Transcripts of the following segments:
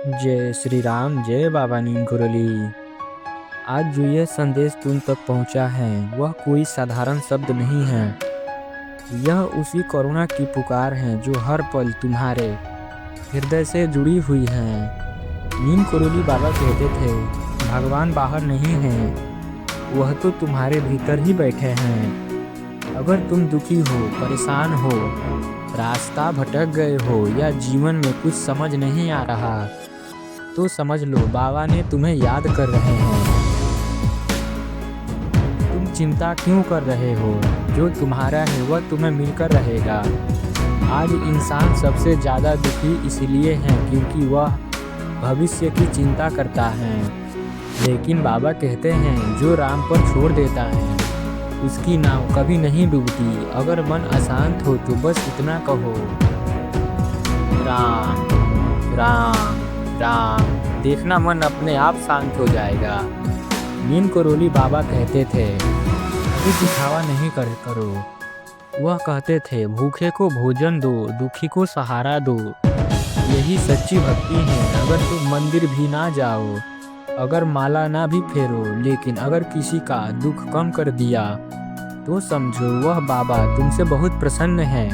जय श्री राम, जय बाबा नीम कुरली। आज जो ये संदेश तुम तक पहुंचा है वह कोई साधारण शब्द नहीं है। यह उसी करुणा की पुकार है जो हर पल तुम्हारे हृदय से जुड़ी हुई है। नीम कुरली बाबा कहते थे, भगवान बाहर नहीं है, वह तो तुम्हारे भीतर ही बैठे हैं। अगर तुम दुखी हो, परेशान हो, रास्ता भटक गए हो या जीवन में कुछ समझ नहीं आ रहा, तो समझ लो बाबा ने तुम्हें याद कर रहे हैं। तुम चिंता क्यों कर रहे हो? जो तुम्हारा है वह तुम्हें मिलकर रहेगा। आज इंसान सबसे ज़्यादा दुखी इसलिए है क्योंकि वह भविष्य की चिंता करता है। लेकिन बाबा कहते हैं, जो राम पर छोड़ देता है उसकी नाव कभी नहीं डूबती। अगर मन अशांत हो तो बस इतना कहो, राम राम राम, देखना मन अपने आप शांत हो जाएगा। नीम कुरली बाबा कहते थे, कभी दिखावा नहीं करो। वह कहते थे, भूखे को भोजन दो, दुखी को सहारा दो। यही सच्ची भक्ति है। अगर तुम मंदिर भी ना जाओ, अगर माला ना भी फेरो, लेकिन अगर किसी का दुख कम कर दिया तो समझो वह बाबा तुमसे बहुत प्रसन्न है।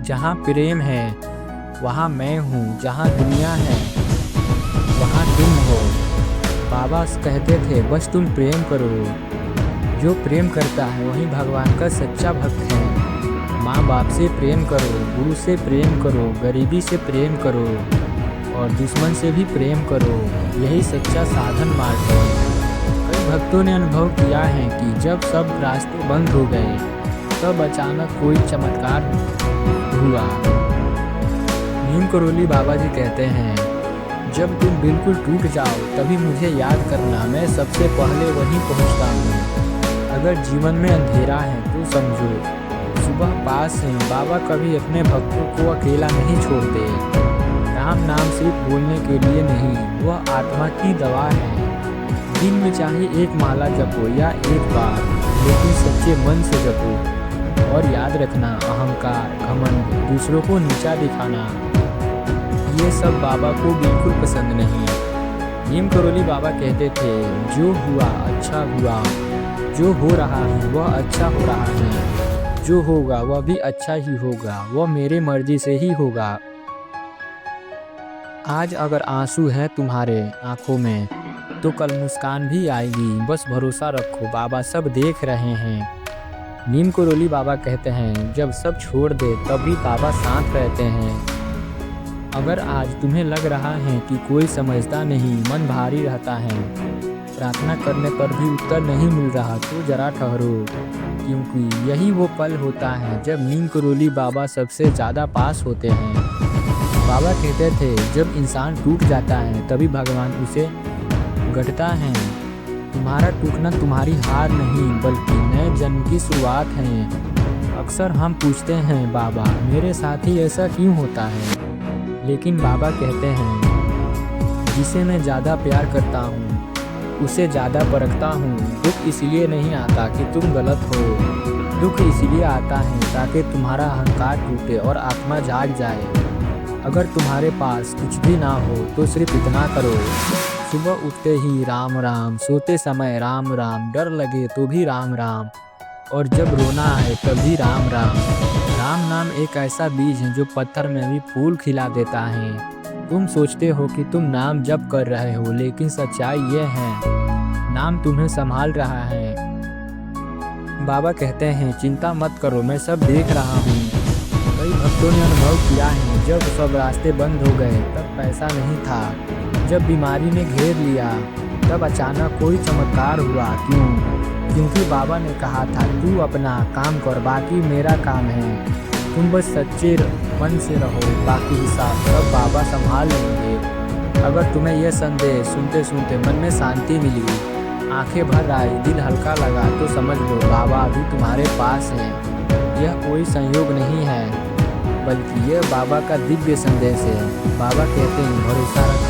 जहाँ प्रेम है वहाँ मैं हूँ, जहाँ दुनिया है वहाँ तुम हो। बाबा कहते थे, बस तुम प्रेम करो। जो प्रेम करता है वही भगवान का सच्चा भक्त है। माँ बाप से प्रेम करो, गुरु से प्रेम करो, गरीबी से प्रेम करो और दुश्मन से भी प्रेम करो। यही सच्चा साधन मार्ग है। कई भक्तों ने अनुभव किया है कि जब सब रास्ते बंद हो गए तब अचानक कोई चमत्कार हुआ। नीम कुरली बाबा जी कहते हैं, जब तुम बिल्कुल टूट जाओ तभी मुझे याद करना, मैं सबसे पहले वहीं पहुंचता हूँ। अगर जीवन में अंधेरा है तो समझो सुबह पास है। बाबा कभी अपने भक्तों को अकेला नहीं छोड़ते। राम नाम सिर्फ बोलने के लिए नहीं, वह आत्मा की दवा है। दिन में चाहे एक माला जपो या एक बार, लेकिन सच्चे मन से जपो। और याद रखना, अहंकार, घमंड, दूसरों को नीचा दिखाना, ये सब बाबा को बिल्कुल पसंद नहीं। नीम कुरली बाबा कहते थे, जो हुआ अच्छा हुआ, जो हो रहा है वह अच्छा हो रहा है, जो होगा वह भी अच्छा ही होगा, वह मेरे मर्जी से ही होगा। आज अगर आंसू है तुम्हारे आंखों में तो कल मुस्कान भी आएगी। बस भरोसा रखो, बाबा सब देख रहे हैं। नीम कुरली बाबा कहते हैं, जब सब छोड़ दे तभी बाबा साथ रहते हैं। अगर आज तुम्हें लग रहा है कि कोई समझता नहीं, मन भारी रहता है, प्रार्थना करने पर भी उत्तर नहीं मिल रहा, तो जरा ठहरो, क्योंकि यही वो पल होता है जब नीम कुरली बाबा सबसे ज़्यादा पास होते हैं। बाबा कहते थे, जब इंसान टूट जाता है तभी भगवान उसे गढ़ता है। तुम्हारा टूटना तुम्हारी हार नहीं बल्कि नए जन्म की शुरुआत है। अक्सर हम पूछते हैं, बाबा मेरे साथ ही ऐसा क्यों होता है? लेकिन बाबा कहते हैं, जिसे मैं ज़्यादा प्यार करता हूँ उसे ज़्यादा परखता हूँ। दुख इसलिए नहीं आता कि तुम गलत हो, दुख इसलिए आता है ताकि तुम्हारा अहंकार टूटे और आत्मा जाग जाए। अगर तुम्हारे पास कुछ भी ना हो तो सिर्फ इतना करो, सुबह उठते ही राम राम, सोते समय राम राम, डर लगे तो भी राम राम, और जब रोना आए तभी राम राम। राम नाम एक ऐसा बीज है जो पत्थर में भी फूल खिला देता है। तुम सोचते हो कि तुम नाम जप कर रहे हो, लेकिन सच्चाई ये है, नाम तुम्हें संभाल रहा है। बाबा कहते हैं, चिंता मत करो, मैं सब देख रहा हूँ। कई भक्तों ने अनुभव किया है, जब सब रास्ते बंद हो गए तब पैसा नहीं था, जब बीमारी ने घेर लिया तब अचानक कोई चमत्कार हुआ। क्यों? क्योंकि बाबा ने कहा था, तू अपना काम कर, बाकी मेरा काम है। तुम बस सच्चे मन से रहो, बाकी हिसाब सब बाबा संभाल लेंगे। अगर तुम्हें यह संदेश सुनते सुनते मन में शांति मिली, आंखें भर आई, दिल हल्का लगा, तो समझ लो बाबा अभी तुम्हारे पास है। यह कोई संयोग नहीं है बल्कि यह बाबा का दिव्य संदेश है। बाबा कहते हैं, भरोसा रख,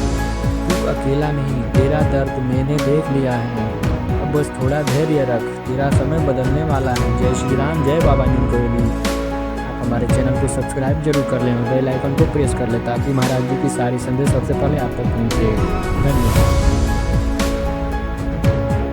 तू अकेला नहीं, तेरा दर्द मैंने देख लिया है। अब बस थोड़ा धैर्य रख, तेरा समय बदलने वाला है। जय श्री राम, जय बाबा नीम कुरली। हमारे चैनल को सब्सक्राइब जरूर कर लें और बेल आइकन को प्रेस कर लें ताकि महाराज जी की सारी संदेश सबसे पहले आप तक पहुँचे। धन्यवाद।